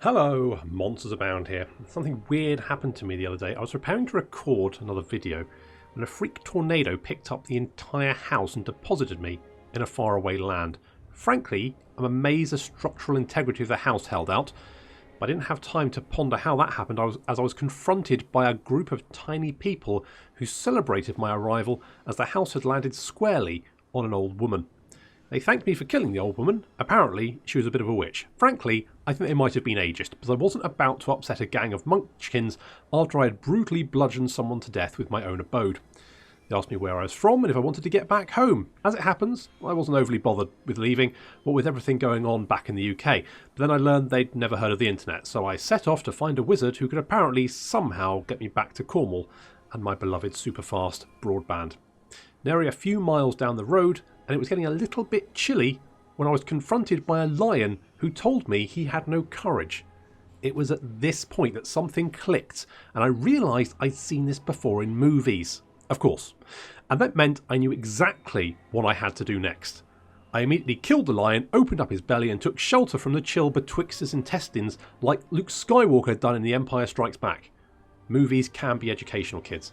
Hello, MonstersAbound here. Something weird happened to me the other day. I was preparing to record another video when a freak tornado picked up the entire house and deposited me in a faraway land. Frankly, I'm amazed the structural integrity of the house held out, but I didn't have time to ponder how that happened as I was confronted by a group of tiny people who celebrated my arrival as the house had landed squarely on an old woman. They thanked me for killing the old woman. Apparently, she was a bit of a witch. Frankly, I think they might have been ageist, but I wasn't about to upset a gang of munchkins after I had brutally bludgeoned someone to death with my own abode. They asked me where I was from and if I wanted to get back home. As it happens, I wasn't overly bothered with leaving, what with everything going on back in the UK. But then I learned they'd never heard of the internet, so I set off to find a wizard who could apparently somehow get me back to Cornwall and my beloved super-fast broadband. Nary a few miles down the road, and it was getting a little bit chilly when I was confronted by a lion who told me he had no courage. It was at this point that something clicked, and I realised I'd seen this before in movies. Of course. And that meant I knew exactly what I had to do next. I immediately killed the lion, opened up his belly, and took shelter from the chill betwixt his intestines like Luke Skywalker had done in The Empire Strikes Back. Movies can be educational, kids.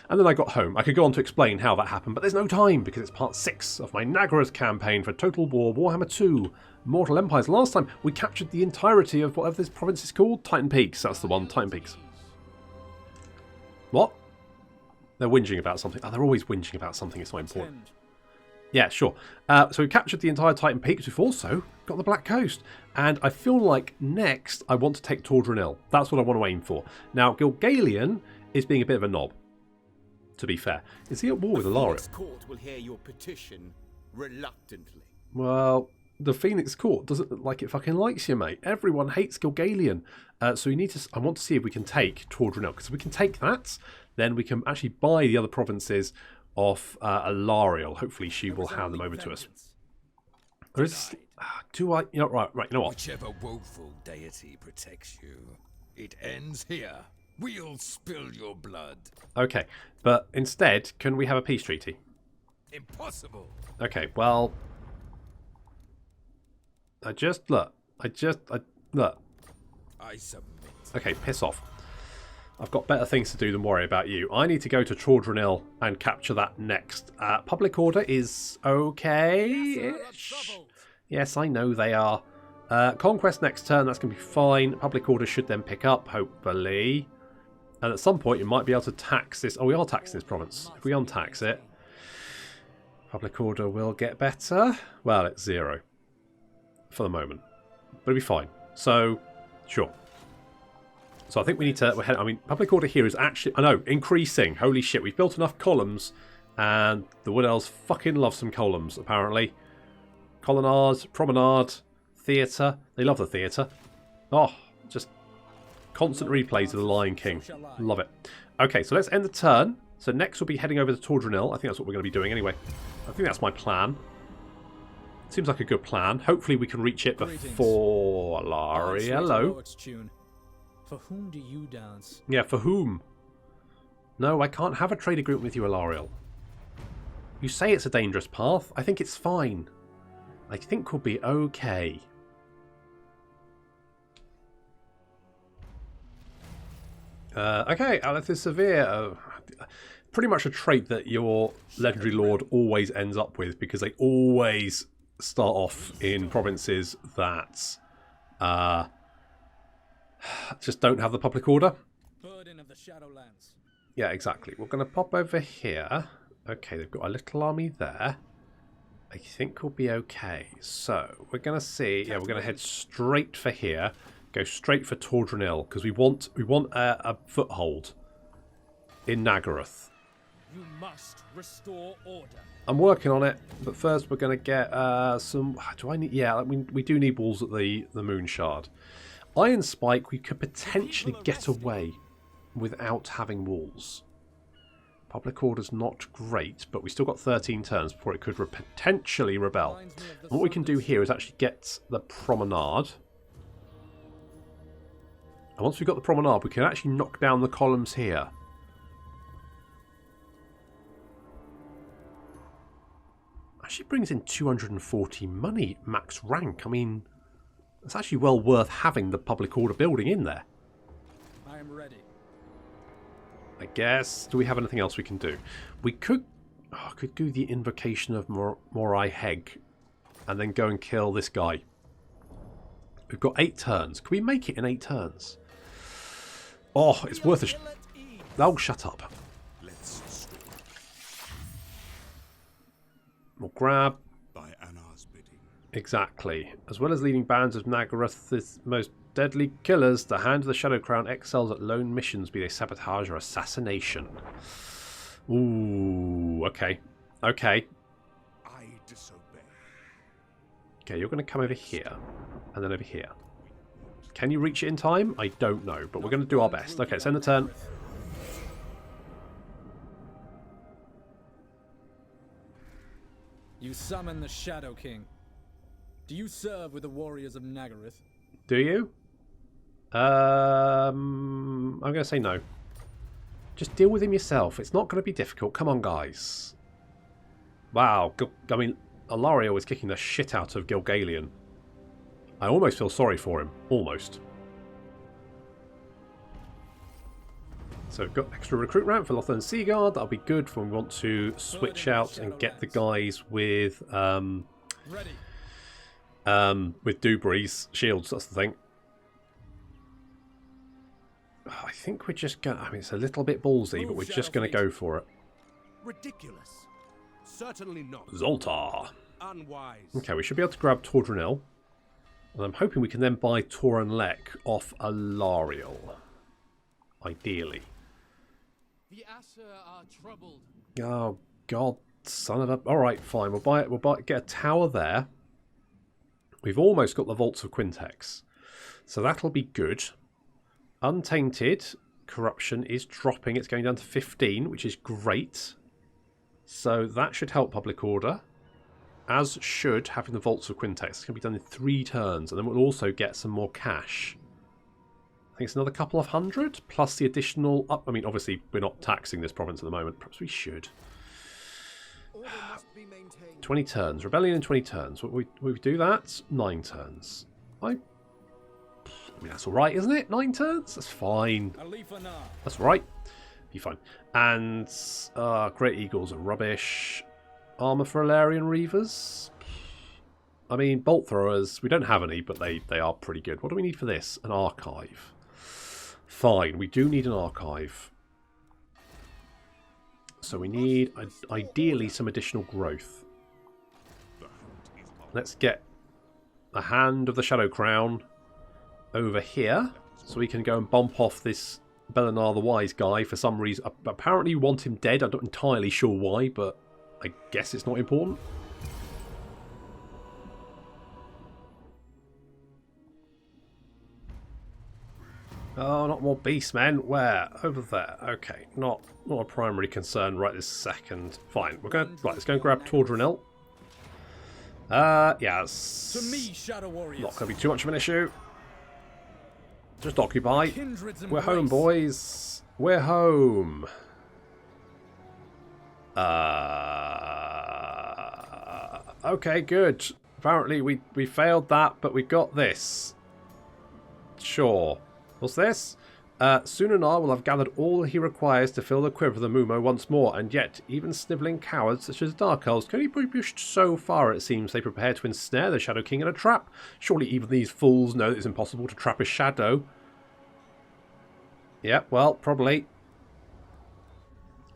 And then I got home. I could go on to explain how that happened, but there's no time because it's part 6 of my Nagarythe Campaign for Total War Warhammer 2 Mortal Empires. Last time we captured the entirety of whatever this province is called. Titan Peaks, that's the one. Titan Peaks. What? They're whinging about something. Oh, they're always whinging about something. It's so important. Yeah, sure. So we captured the entire Titan Peaks. We've also got the Black Coast. And I feel like next I want to take Tordranil. That's what I want to aim for. Now, Gilgalian is being a bit of a knob. To be fair, is he at war with Alariel? Court will hear your petition reluctantly. Well, the Phoenix Court doesn't look like it fucking likes you, mate. Everyone hates Gilgalian. So we need to. I want to see if we can take Tordranil, because if we can take that, then we can actually buy the other provinces off Alariel. Hopefully, she will hand them over to us. There is. Do I? You know, right. You know what? Whichever woeful deity protects you, it ends here. We'll spill your blood. Okay, but instead, can we have a peace treaty? Impossible. Okay, well, look. I submit. Okay, piss off. I've got better things to do than worry about you. I need to go to Tordranil and capture that next. Public order is okay-ish. Yes, I know they are. Conquest next turn, that's going to be fine. Public order should then pick up, hopefully. And at some point, you might be able to tax this. Oh, we are taxing this province. If we untax it, public order will get better. Well, it's 0 for the moment, but it'll be fine. So, sure. So I think we need to. I mean, public order here is actually. I know, increasing. Holy shit, we've built enough columns, and the Wood Elves fucking love some columns. Apparently, colonnade, promenade, theatre. They love the theatre. Oh, just. Constant replays of The Lion King. Love it. Okay, so let's end the turn. So next we'll be heading over to Tordranil. I think that's what we're going to be doing anyway. I think that's my plan. Seems like a good plan. Hopefully we can reach it before Alari. Hello. For whom do you dance? Yeah, for whom? No, I can't have a trade agreement with you, Alariel. You say it's a dangerous path. I think it's fine. I think we'll be okay. Okay, Alith Severe. Pretty much a trait that your Legendary Lord always ends up with, because they always start off in provinces that just don't have the public order. Burden of the Shadowlands. Yeah, exactly. We're going to pop over here. Okay, they've got a little army there. I think we'll be okay. So, we're going to see. Yeah, we're going to head straight for here. Go straight for Tordranil, because we want a foothold in Nagarythe. You must restore order. I'm working on it, but first we're going to get some. Do I need? Yeah, we do need walls at the Moon Shard. Iron Spike, we could potentially get away without having walls. Public order's not great, but we still got 13 turns before it could potentially rebel. And what we can do here is actually get the promenade. And once we've got the promenade, we can actually knock down the columns here. Actually brings in 240 money max rank. I mean, It's actually well worth having the public order building in there. I am ready. I guess. Do we have anything else we can do? We could do the invocation of Morai Heg and then go and kill this guy. We've got 8 turns. Can we make it in 8 turns? Oh, it's worth a... Oh, shut up. We'll grab... By Anar's bidding. Exactly. As well as leading bands of Nagarythe's most deadly killers, the Hand of the Shadow Crown excels at lone missions, be they sabotage or assassination. Ooh, okay. Okay. I disobey. Okay, you're going to come over here. And then over here. Can you reach it in time? I don't know, but we're going to do our best. Okay, send the turn. You summon the Shadow King. Do you serve with the warriors of Nagarythe? Do you? I'm going to say no. Just deal with him yourself. It's not going to be difficult. Come on, guys. Wow. I mean, Alario was kicking the shit out of Gilgalian. I almost feel sorry for him. Almost. So we've got extra recruit ramp for Lothar and Seaguard. That'll be good when we want to switch out and get the guys with Dubree's shields. That's the thing. I think we're just going to... I mean, it's a little bit ballsy, but we're just going to go for it. Ridiculous. Certainly not. Zoltar. Unwise. Okay, we should be able to grab Tordranil. And I'm hoping we can then buy Toran Lek off Alariel. Ideally. The Asher are troubled. Oh, God, son of a... Alright, fine. We'll buy it. Get a tower there. We've almost got the Vaults of Quintex. So that'll be good. Untainted corruption is dropping. It's going down to 15, which is great. So that should help public order. As should having the Vaults of Quintex. It's going to be done in 3 turns. And then we'll also get some more cash. I think it's another couple of hundred. Plus the additional... I mean, obviously, we're not taxing this province at the moment. Perhaps we should. 20 turns. Rebellion in 20 turns. We do that? 9 turns. I mean, that's alright, isn't it? 9 turns? That's fine. That's right. Be fine. And Great Eagles are rubbish. Armour for Alarian Reavers. I mean, Bolt Throwers, we don't have any, but they are pretty good. What do we need for this? An archive. Fine, we do need an archive. So we need, ideally, some additional growth. Let's get the Hand of the Shadow Crown over here, so we can go and bump off this Belinar the Wise guy for some reason. Apparently you want him dead. I'm not entirely sure why, but I guess it's not important. Oh, not more beasts, man. Where? Over there. Okay, not a primary concern right this second. Fine, we're going. Right, let's go and grab Tordranil. Yeah, it's To me, Shadow Warriors. not going to be too much of an issue. Just occupy. We're home, boys. We're home. Okay, good. Apparently we failed that, but we got this. Sure. What's this? Sunanar will have gathered all he requires to fill the quiver of the Mumo once more, and yet even snivelling cowards such as Dark Elves can only be pushed so far, it seems, they prepare to ensnare the Shadow King in a trap. Surely even these fools know that it's impossible to trap a shadow. Yeah, well, probably.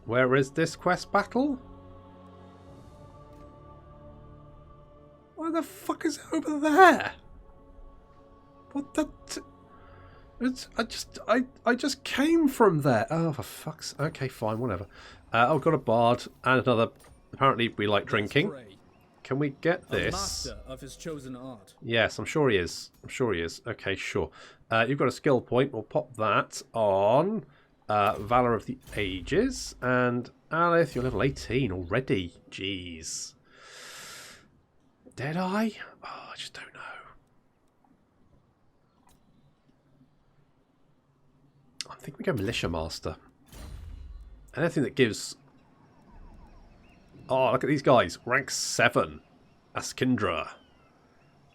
Where is this quest battle? Why the fuck is it over there? What the... I just came from there. Oh, for fuck's... Okay, fine, whatever. I've got a bard and another... Apparently we like drinking. Can we get this? Master of his chosen art. Yes, I'm sure he is. I'm sure he is. Okay, sure. You've got a skill point. We'll pop that on Valor of the Ages. And Alith, you're level 18 already. Jeez. Deadeye? Oh, I just don't know. I think we go Militia Master. Anything that gives... Oh, look at these guys. Rank 7. Askindra.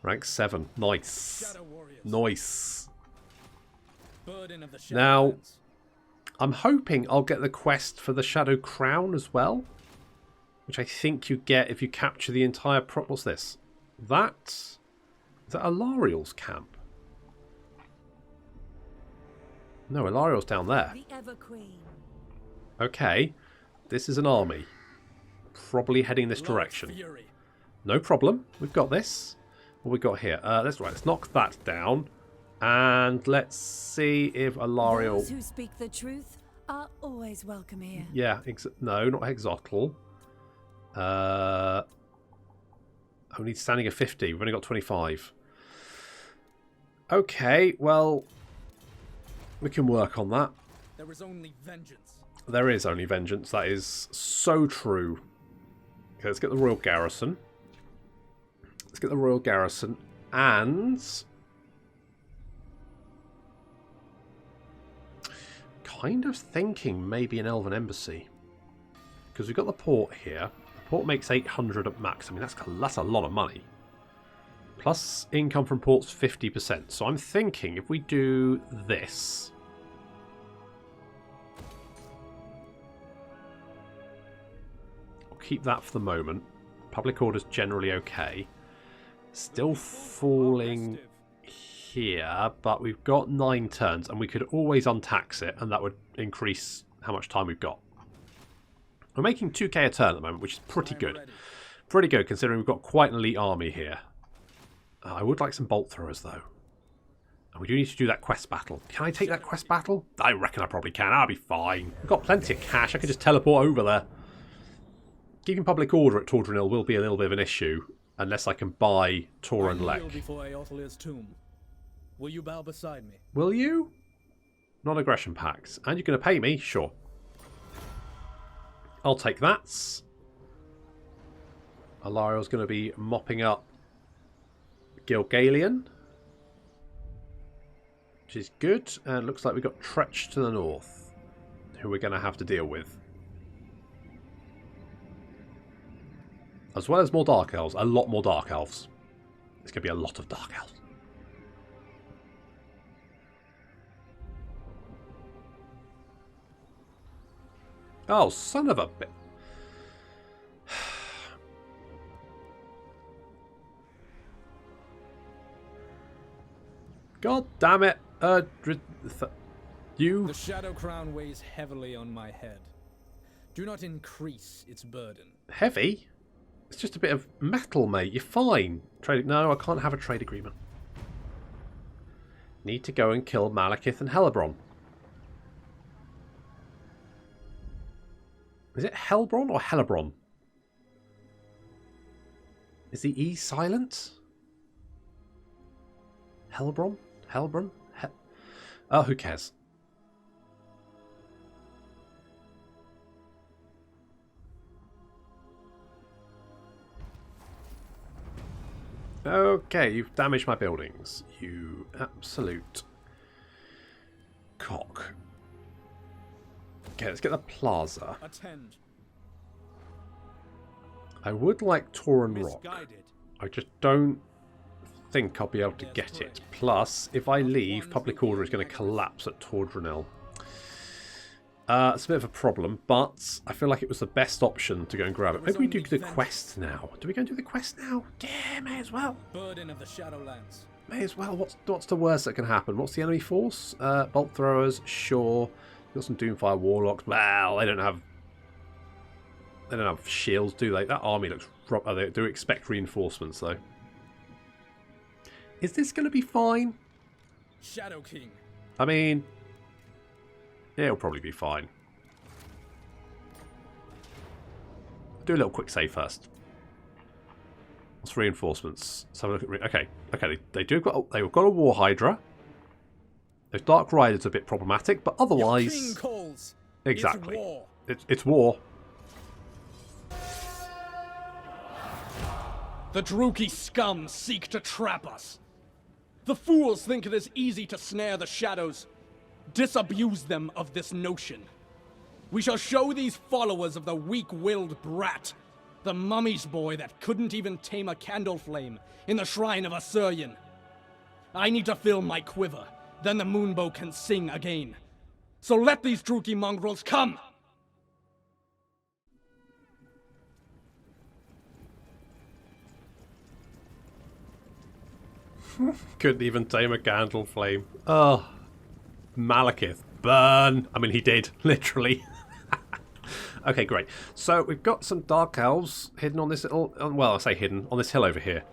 Rank 7. Nice. Shadow warriors. Nice. Burden of the Now, Shadowlands. I'm hoping I'll get the quest for the Shadow Crown as well. Which I think you get if you capture the entire... What's this? That... Is that Alariel's camp? No, Alariel's down there. The Ever Queen. Okay. This is an army. Probably heading this direction. No problem. We've got this. What we got here? That's right. Let's knock that down. And let's see if Alariel... Those who speak the truth are always welcome here. Yeah. No, not Exotl. Only standing at 50. We've only got 25. Okay, well... We can work on that. There is only vengeance. There is only vengeance. That is so true. Okay, let's get the Royal Garrison. Let's get the Royal Garrison. And... kind of thinking maybe an Elven Embassy. Because we've got the port here. The port makes 800 at max. I mean, that's a lot of money. Plus income from ports 50%. So I'm thinking if we do this... keep that for the moment. Public order's generally okay. Still falling here, but we've got 9 turns, and we could always untax it, and that would increase how much time we've got. We're making 2k a turn at the moment, which is pretty good. Pretty good, considering we've got quite an elite army here. I would like some bolt throwers, though. And we do need to do that quest battle. Can I take that quest battle? I reckon I probably can. I'll be fine. I've got plenty of cash. I could just teleport over there. Keeping public order at Tordranil will be a little bit of an issue, unless I can buy Tor and Lek. Before Eothilir's tomb. Will you bow beside me? Will you? Non-aggression pacts. And you're going to pay me? Sure. I'll take that. Alariel's going to be mopping up Gilgalian, which is good. And looks like we've got Tretch to the north, who we're going to have to deal with. As well as more Dark Elves. A lot more Dark Elves. There's going to be a lot of Dark Elves. Oh, son of a bit. God damn it. You... The Shadow Crown weighs heavily on my head. Do not increase its burden. Heavy? It's just a bit of metal, mate. You're fine. Trade... No, I can't have a trade agreement. Need to go and kill Malekith and Helebron. Is it Helbron or Helebron? Is the E silent? Helbron? Helbron? Oh, who cares? Okay, you've damaged my buildings. You absolute cock. Okay, let's get the plaza. Attend. I would like Tauren Rock. I just don't think I'll be able to get it. Plus, if I leave, public order is going to collapse at Tordranil. It's a bit of a problem, but I feel like it was the best option to go and grab it. Maybe we do the quest now. Do we go and do the quest now? Yeah, may as well. Burden of the Shadowlands. May as well. What's the worst that can happen? What's the enemy force? Bolt throwers, sure. Got some Doomfire Warlocks. Well, they don't have shields, do they? That army looks... Oh, they do expect reinforcements, though. Is this going to be fine? Shadow King. I mean... yeah, it'll probably be fine. Do a little quick save first. What's reinforcements? Let's have a look at... okay, they've got a War Hydra. Those Dark Riders are a bit problematic, but otherwise... Your king calls. Exactly. It's war. It's war. The Druki scum seek to trap us. The fools think it is easy to snare the shadows. Disabuse them of this notion. We shall show these followers of the weak-willed brat The mummy's boy that couldn't even tame a candle flame in the shrine of Asuryan. I need to fill my quiver, then the moonbow can sing again. So let these Druki mongrels come! Couldn't even tame a candle flame. Oh, Malekith, burn! I mean, he did, literally. Okay, great. So we've got some Dark Elves hidden on this little... Well, I say hidden, on this hill over here.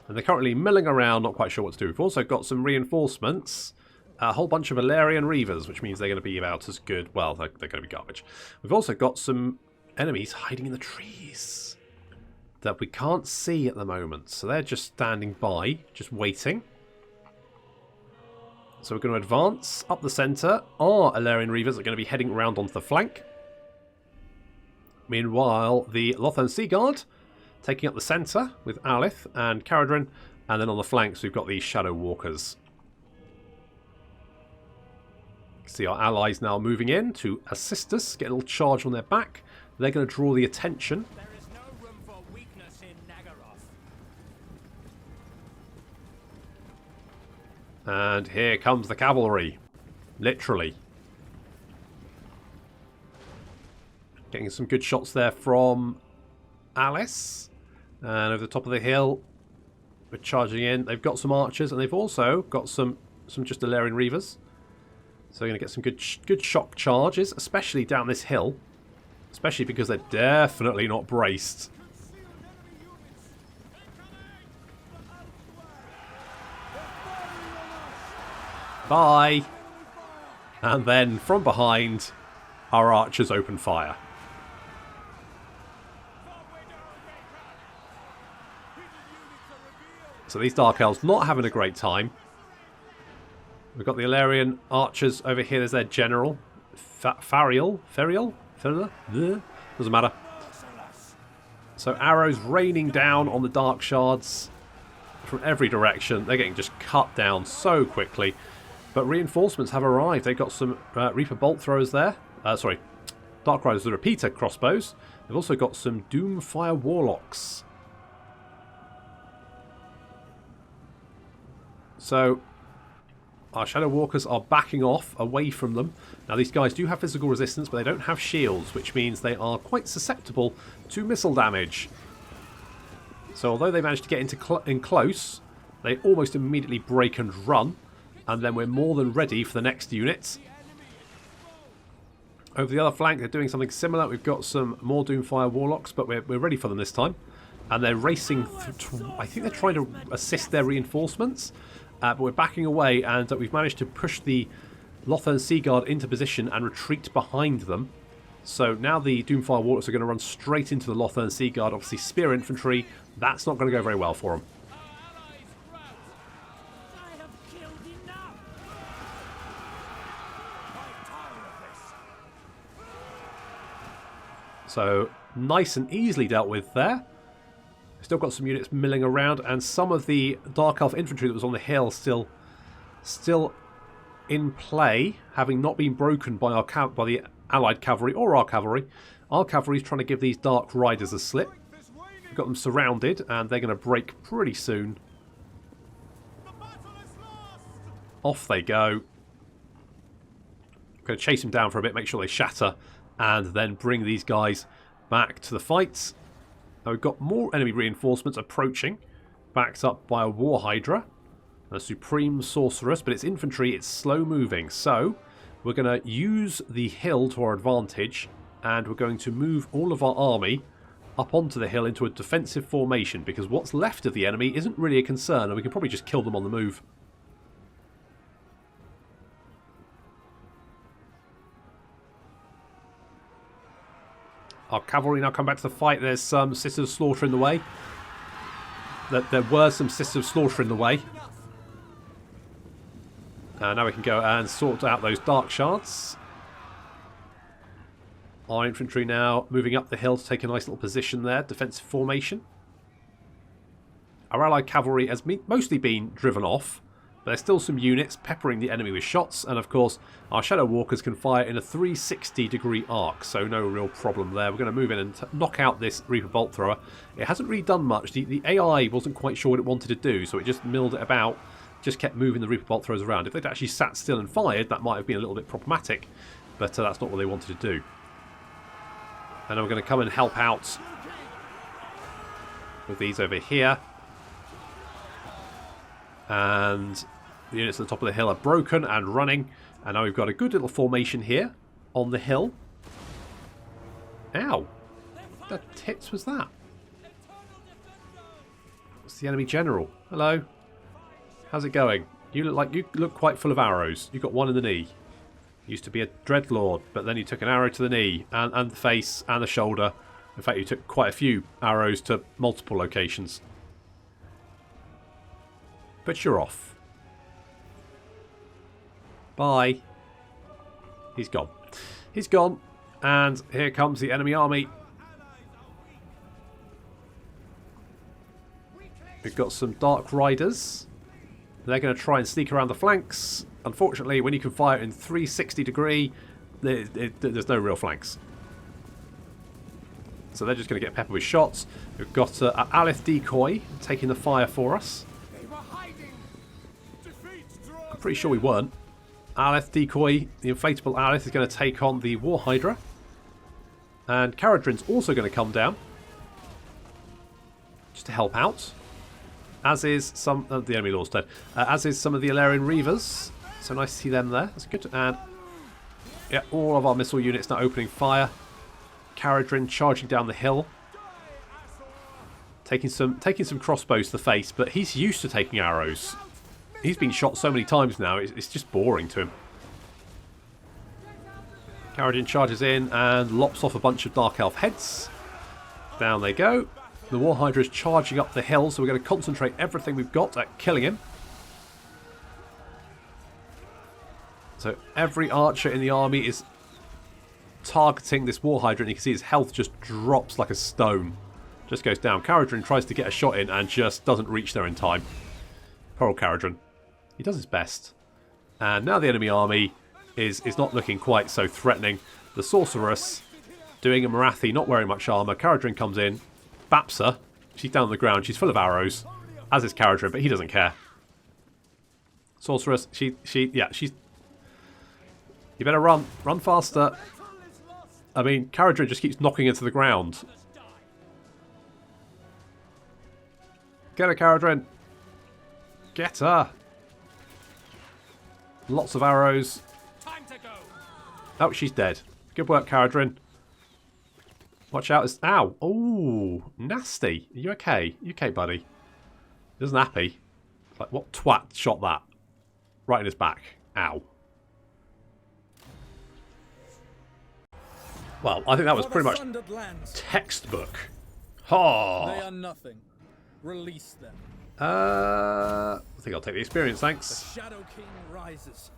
And they're currently milling around, not quite sure what to do. We've also got some reinforcements. A whole bunch of Valerian Reavers, which means they're going to be about as good... Well, they're going to be garbage. We've also got some enemies hiding in the trees that we can't see at the moment. So they're just standing by, just waiting. So we're going to advance up the centre. Our Valerian Reavers are going to be heading around onto the flank. Meanwhile, the Lothern Sea Guard taking up the centre with Alith and Caradrin, and then on the flanks we've got these Shadow Walkers. See our allies now moving in to assist us, get a little charge on their back. They're going to draw the attention. There is no room for weakness in Nagarythe. And here comes the cavalry. Literally. Getting some good shots there from Alice. And over the top of the hill, we're charging in. They've got some archers, and they've also got some just Valerian Reavers. So they're going to get some good shock charges, especially down this hill. Especially because they're definitely not braced. Bye! And then from behind, our archers open fire. So these Dark Elves not having a great time. We've got the Illyrian archers over here. There's their general. Fariel? Doesn't matter. So arrows raining down on the Dark Shards from every direction. They're getting just cut down so quickly. But reinforcements have arrived. They've got some Reaper Bolt Throwers there. Sorry, Dark Riders, the Repeater Crossbows. They've also got some Doomfire Warlocks. So our Shadow Walkers are backing off away from them. Now these guys do have physical resistance, but they don't have shields, which means they are quite susceptible to missile damage. So although they managed to get in close, they almost immediately break and run. And then we're more than ready for the next units. Over the other flank, they're doing something similar. We've got some more Doomfire Warlocks, but we're ready for them this time. And they're racing... I think they're trying to assist their reinforcements. But we're backing away, and we've managed to push the Lothern Sea Guard into position and retreat behind them. So now the Doomfire Warlocks are going to run straight into the Lothern Sea Guard. Obviously, Spear Infantry, that's not going to go very well for them. So, nice and easily dealt with there. Still got some units milling around, and some of the Dark Elf infantry that was on the hill still in play, having not been broken by the allied cavalry or our cavalry. Our cavalry is trying to give these Dark Riders a slip. We've got them surrounded, and they're going to break pretty soon. Off they go. I'm going to chase them down for a bit, make sure they shatter, and then bring these guys back to the fight. Now we've got more enemy reinforcements approaching, backed up by a War Hydra, a Supreme Sorceress, but it's infantry, it's slow moving. So we're going to use the hill to our advantage, and we're going to move all of our army up onto the hill into a defensive formation, because what's left of the enemy isn't really a concern, and we can probably just kill them on the move. Our cavalry now come back to the fight. There's some Sisters of Slaughter in the way. There were some Sisters of Slaughter in the way. Now we can go and sort out those Dark Shards. Our infantry now moving up the hill to take a nice little position there. Defensive formation. Our allied cavalry has mostly been driven off. But there's still some units peppering the enemy with shots, and of course our Shadow Walkers can fire in a 360-degree arc, so no real problem there. We're going to move in and knock out this Reaper Bolt Thrower. It hasn't really done much. The AI wasn't quite sure what it wanted to do, so it just milled it about, just kept moving the Reaper Bolt Throwers around. If they'd actually sat still and fired, that might have been a little bit problematic, but that's not what they wanted to do. And then we're going to come and help out with these over here. And the units at the top of the hill are broken and running. And now we've got a good little formation here on the hill. Ow! What the tits was that? What's the enemy general? Hello. How's it going? You look quite full of arrows. You got one in the knee. Used to be a Dreadlord, but then you took an arrow to the knee and the face and the shoulder. In fact, you took quite a few arrows to multiple locations. But you're off. Bye. He's gone. He's gone. And here comes the enemy army. We've got some Dark Riders. They're going to try and sneak around the flanks. Unfortunately, when you can fire in 360 degree, there's no real flanks. So they're just going to get peppered with shots. We've got Nagarythe Decoy taking the fire for us. I'm pretty sure we weren't. Nagarythe Decoy, the inflatable Nagarythe, is going to take on the War Hydra. And Caradrin's also going to come down. Just to help out. As is some of the enemy lord's dead. As is some of the Alarian Reavers. So nice to see them there. That's good. And yeah, all of our missile units now opening fire. Caradrin charging down the hill. Taking some crossbows to the face, but he's used to taking arrows. He's been shot so many times now, it's just boring to him. Caradrin charges in and lops off a bunch of Dark Elf heads. Down they go. The War Hydra is charging up the hill, so we're going to concentrate everything we've got at killing him. So every archer in the army is targeting this War Hydra, and you can see his health just drops like a stone. Just goes down. Caradrin tries to get a shot in and just doesn't reach there in time. Poor old Caradrin. He does his best. And now the enemy army is not looking quite so threatening. The Sorceress doing a Marathi, not wearing much armour. Caradrin comes in, baps her. She's down on the ground. She's full of arrows, as is Caradrin, but he doesn't care. Sorceress, yeah, she's... You better run. Run faster. I mean, Caradrin just keeps knocking into the ground. Get her, Caradrin. Get her. Lots of arrows. Time to go. Oh, she's dead. Good work, Caradrin. Watch out. Ow. Oh, nasty. Are you okay? You okay, buddy? He isn't happy. Like, what twat shot that? Right in his back. Ow. Well, I think that was pretty much textbook. Oh. They are nothing. Release them. I think I'll take the experience, thanks. The Shadow King rises.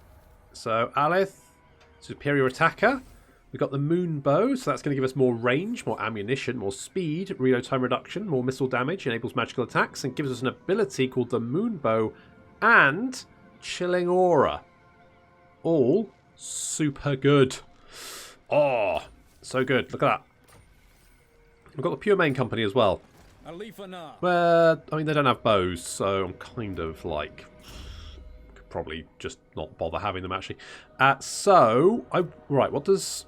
So, Nagarythe, superior attacker. We've got the moon bow, so that's going to give us more range, more ammunition, more speed, reload time reduction, more missile damage, enables magical attacks, and gives us an ability called the moon bow and chilling aura. All super good. Oh, so good. Look at that. We've got the Pure Main Company as well. Well, I mean, they don't have bows, so I'm kind of like... could probably just not bother having them, actually. Right, what does...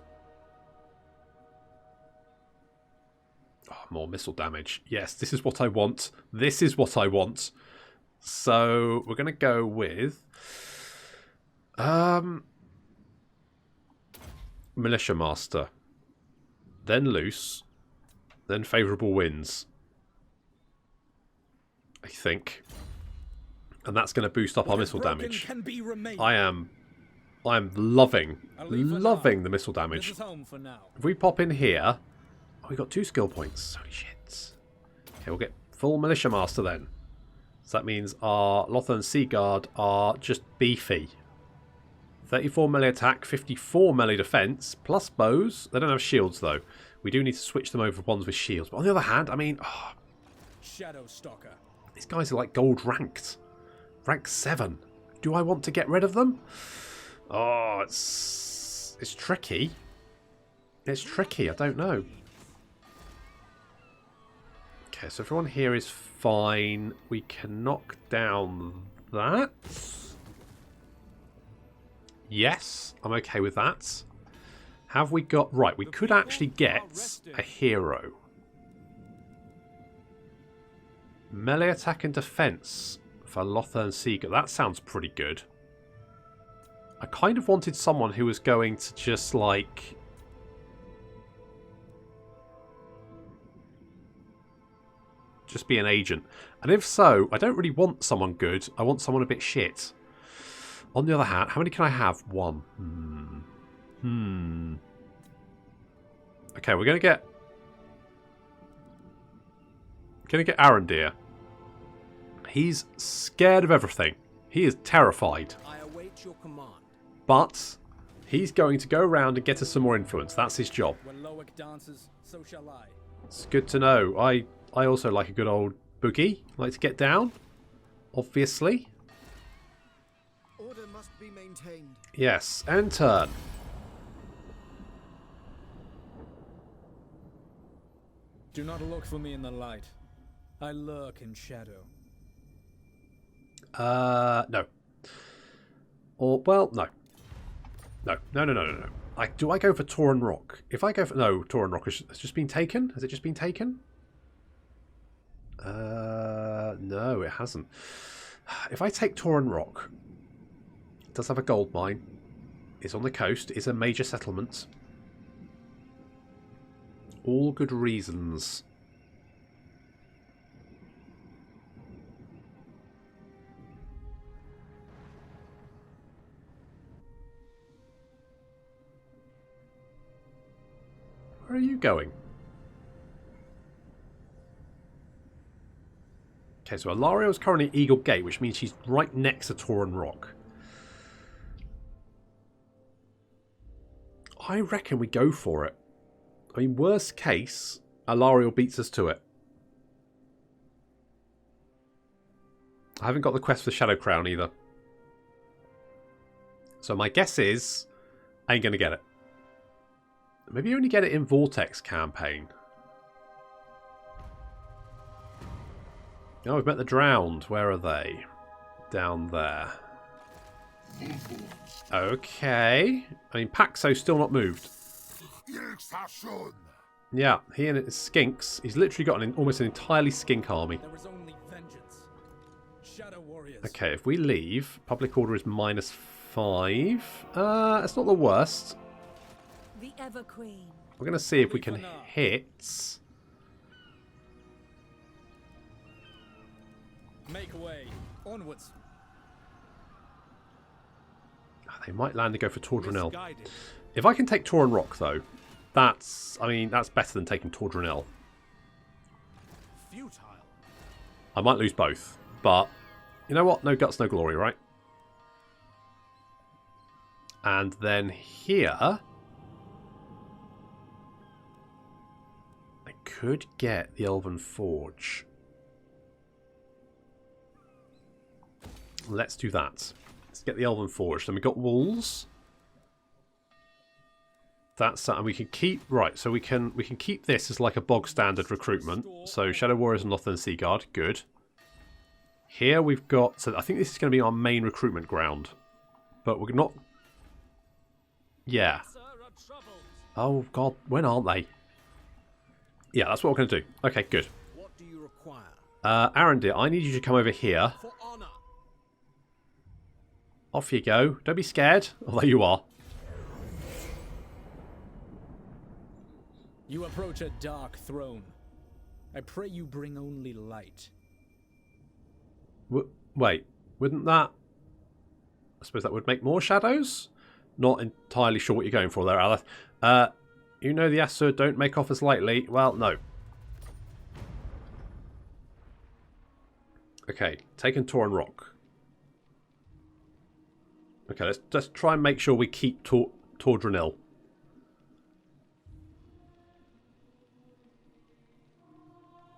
Oh, more missile damage. Yes, this is what I want. This is what I want. So, we're going to go with... Militia Master. Then Loose. Then Favourable Winds. I think. And that's going to boost up our missile damage. I am loving the missile damage. If we pop in here... Oh, we got 2 skill points. Holy shit. Okay, we'll get full Militia Master then. So that means our Lothar and Sea Guard are just beefy. 34 melee attack, 54 melee defense, plus bows. They don't have shields though. We do need to switch them over for ones with shields. But on the other hand, I mean... Oh, Shadow Stalker. These guys are like gold ranked. Rank 7. do I want to get rid of them? Oh, it's tricky. It's tricky. I don't know. Okay, so everyone here is fine. We can knock down that. Yes, I'm okay with that. Have we got... Right, we could actually get a hero. Melee attack and defense for Lokhir and Seeger. That sounds pretty good. I kind of wanted someone who was going to just, like... just be an agent. And if so, I don't really want someone good. I want someone a bit shit. On the other hand, how many can I have? One. Okay, we're going to get... Arondir. He's scared of everything. He is terrified. I await your command. But he's going to go around and get us some more influence. That's his job. When Loic dances, so shall I. It's good to know. I also like a good old boogie. Like to get down. Obviously. Order must be maintained. Yes, and turn. Do not look for me in the light. I lurk in shadow. No. Or, well, no. No. Do I go for Tauren Rock? If I go for... No, Tauren Rock has just been taken? Has it just been taken? No, it hasn't. If I take Tauren Rock... It does have a gold mine. It's on the coast. It's a major settlement. All good reasons. Where are you going? Okay, so Alario is currently at Eagle Gate, which means she's right next to Tauren Rock. I reckon we go for it. I mean, worst case, Alario beats us to it. I haven't got the quest for Shadow Crown either. So my guess is, I ain't going to get it. Maybe you only get it in Vortex Campaign. Oh, we've met the Drowned. Where are they? Down there. Okay. I mean, Paxo's still not moved. Yeah, he and his skinks. He's literally got almost an entirely skink army. There is only vengeance. Shadow warriors. Okay, if we leave, public order is -5. It's not the worst. The Ever Queen. We're going to see if we can hit. Make way. Onwards. They might land to go for Tordranel. If I can take Tauren Rock, though, that's better than taking Tordranel. Futile. I might lose both, but you know what? No guts, no glory, right? And then here, I could get the Elven Forge. Let's do that. Let's get the Elven Forge. Then we've got walls. That's and we can keep so we can keep this as like a bog standard recruitment. So Shadow Warriors and Lothern Seaguard, good. Here we've got I think this is going to be our main recruitment ground. But we're not. Yeah. Oh god, when aren't they? Yeah, that's what we're going to do. Okay, good. What do you require? Arondir, I need you to come over here. For honor. Off you go. Don't be scared, although you are. You approach a dark throne. I pray you bring only light. Wait, wouldn't that... I suppose that would make more shadows? Not entirely sure what you're going for there, Aleph. You know the Asur don't make offers lightly. Well, no. Okay, taking Tauren Rock. Okay, let's just try and make sure we keep Tordranil.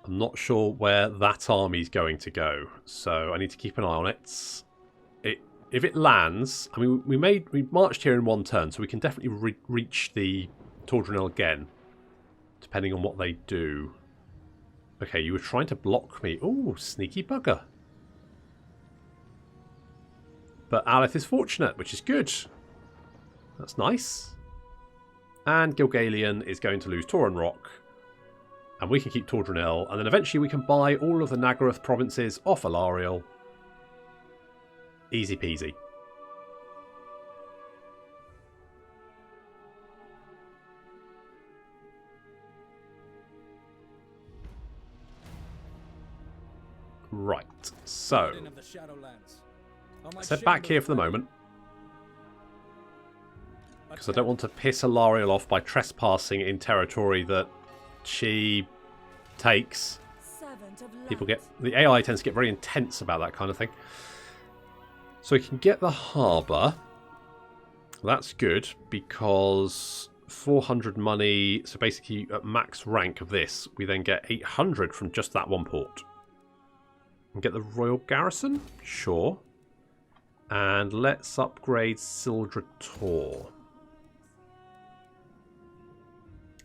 I'm not sure where that army's going to go, so I need to keep an eye on it. It if it lands, I mean, we marched here in one turn, so we can definitely reach the Tordranil again, depending on what they do. Okay, you were trying to block me. Oh, sneaky bugger. But Aleth is fortunate, which is good. That's nice. And Gilgalian is going to lose Tauren Rock. And we can keep Tordranil. And then eventually we can buy all of the Nagarythe provinces off Alariel. Easy peasy. Right, so let's head back here for the moment, because I don't want to piss Alariel off by trespassing in territory that she takes. People get, the AI tends to get very intense about that kind of thing. So we can get the harbour. That's good, because 400 money, so basically at max rank of this, we then get 800 from just that one port. And get the Royal Garrison? Sure. And let's upgrade Sildra Tor.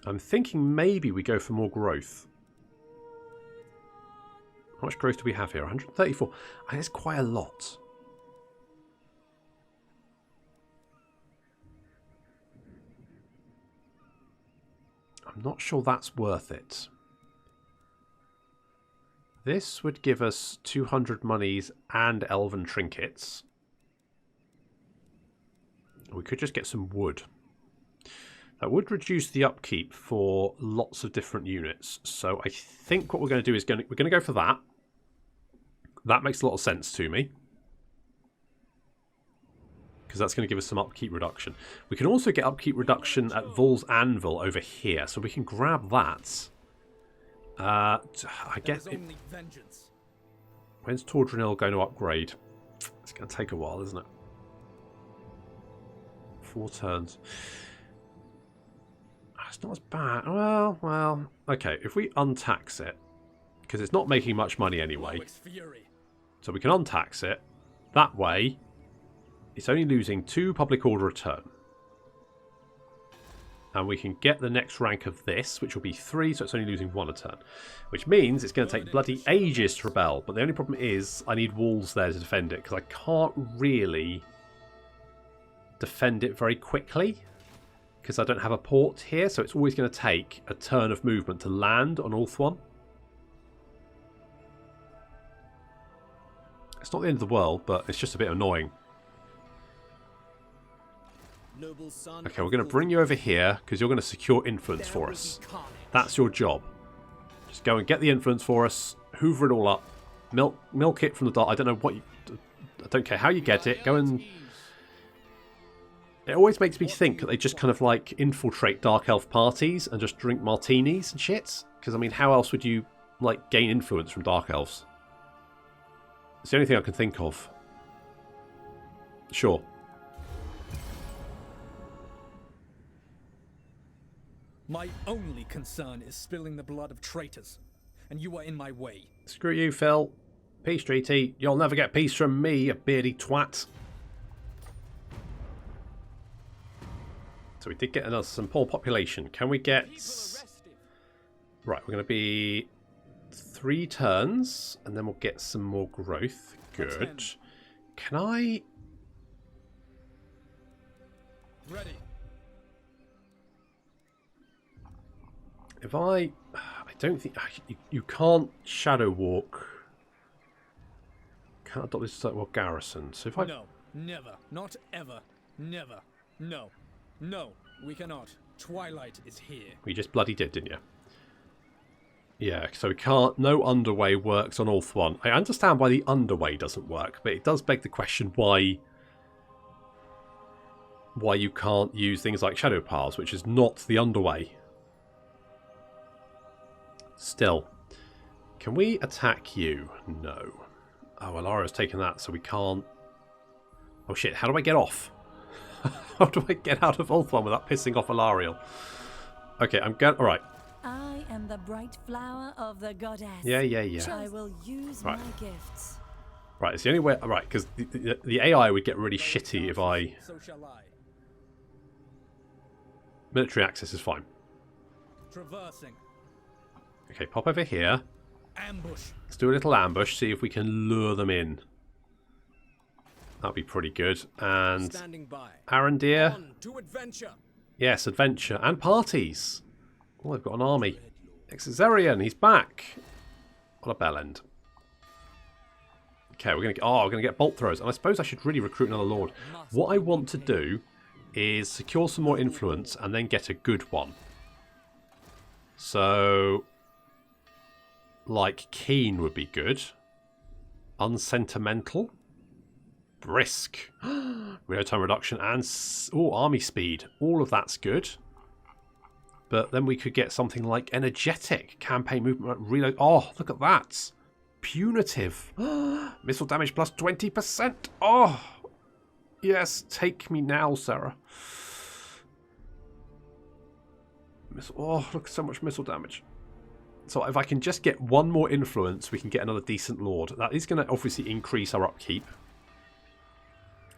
I'm thinking maybe we go for more growth. How much growth do we have here? 134. And it's quite a lot. I'm not sure that's worth it. This would give us 200 monies and elven trinkets. We could just get some wood. That would reduce the upkeep for lots of different units. So I think what we're going to do is we're going to go for that. That makes a lot of sense to me, because that's going to give us some upkeep reduction. We can also get upkeep reduction at Vol's Anvil over here, so we can grab that. I guess when's Tordranil going to upgrade? It's going to take a while, isn't it? 4 turns. It's not as bad. Well, okay. If we untax it, because it's not making much money anyway, so we can untax it. That way, it's only losing 2 public order a turn. And we can get the next rank of this, which will be 3, so it's only losing 1 a turn. Which means it's going to take bloody ages to rebel. But the only problem is I need walls there to defend it, because I can't really defend it very quickly, because I don't have a port here, so it's always going to take a turn of movement to land on Ulthuan. It's not the end of the world, but it's just a bit annoying. Okay, we're going to bring you over here, because you're going to secure influence for us. That's your job. Just go and get the influence for us, hoover it all up, milk it from the dark. I don't know what you... I don't care how you get it. Go and... It always makes me think that they just kind of like infiltrate Dark Elf parties and just drink martinis and shit. Because, I mean, how else would you like gain influence from Dark Elves? It's the only thing I can think of. Sure. My only concern is spilling the blood of traitors, and you are in my way. Screw you, Phil. Peace treaty. You'll never get peace from me, you beardy twat. So we did get another some poor population. Can we get... Right, we're going to be 3 turns, and then we'll get some more growth. Good. Can I... Ready. If I don't think... You can't shadow walk. Can't adopt this well garrison. So if I... No, never. Not ever. Never. No. No, we cannot. Twilight is here. You just bloody did, didn't you? Yeah, so we can't... No underway works on Ulthuan. I understand why the underway doesn't work, but it does beg the question why you can't use things like shadow paths, which is not the underway. Still. Can we attack you? No. Oh, Alariel's taken that, so we can't... Oh shit, how do I get off? How do I get out of Ulthuan without pissing off Alariel? Okay, I'm going... Alright. I am the bright flower of the goddess. Yeah. I will use my gifts. Right, it's the only way... Right, because the AI would get really shitty if I... So shall I. Military access is fine. Traversing. Okay, pop over here. Ambush. Let's do a little ambush, see if we can lure them in. That'd be pretty good. And Standing by. Arendir. On to adventure. Yes, adventure. And parties. Oh, they've got an army. Exazarian, he's back. On a bell end. Okay, we're gonna get bolt throws. And I suppose I should really recruit another lord. What I want to do is secure some more influence and then get a good one. So, like, keen would be good. Unsentimental. Brisk. Reload time reduction and army speed. All of that's good. But then we could get something like energetic. Campaign movement reload. Oh, look at that. Punitive. Missile damage plus 20%. Oh, yes. Take me now, Sarah. Oh, look, so much missile damage. So if I can just get one more influence, we can get another decent lord. That is going to obviously increase our upkeep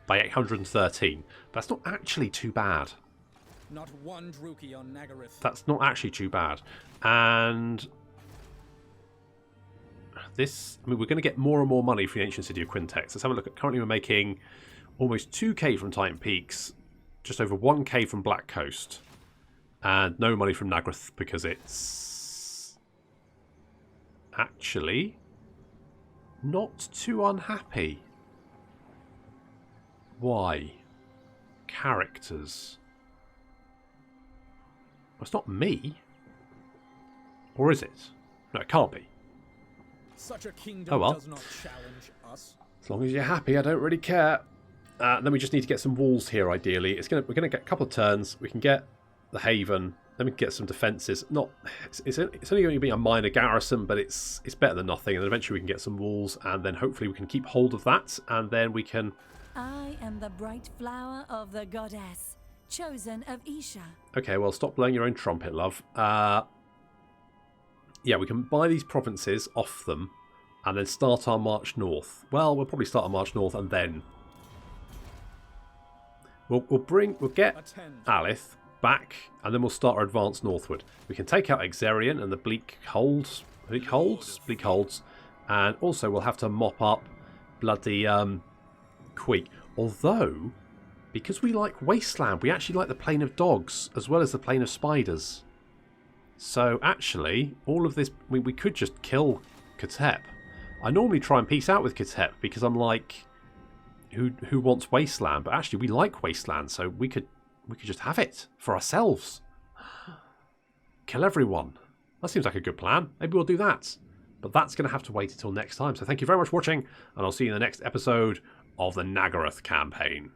by 813. But that's not actually too bad. Not one Druki on Nagarythe. That's not actually too bad. And this, I mean, we're going to get more and more money for the Ancient City of Quintex. Let's have a look at, currently we're making almost 2k from Titan Peaks, just over 1k from Black Coast. And no money from Nagarythe because it's actually not too unhappy. Why? Characters. Well, it's not me. Or is it? No, it can't be. Such a kingdom Oh well. does not challenge us. As long as you're happy, I don't really care. Then we just need to get some walls here, ideally. We're going to get a couple of turns. We can get the Haven. Then we can get some defences. It's only going to be a minor garrison, but it's better than nothing. And then eventually we can get some walls, and then hopefully we can keep hold of that, and then we can... I am the bright flower of the goddess, chosen of Isha. Okay, well, stop blowing your own trumpet, love. Yeah, we can buy these provinces off them, and then start our march north. Well, we'll probably start our march north, and then we'll get Alith back, and then we'll start our advance northward. We can take out Exarian and the Bleak Holds, and also we'll have to mop up bloody Queek. Although, because we like Wasteland, we actually like the Plain of Dogs as well as the Plain of Spiders. So actually, all of this, we could just kill Katep. I normally try and peace out with Katep because I'm like, who wants Wasteland? But actually, we like Wasteland, so we could just have it for ourselves. Kill everyone. That seems like a good plan. Maybe we'll do that. But that's going to have to wait until next time. So thank you very much for watching, and I'll see you in the next episode of the Nagarythe Campaign.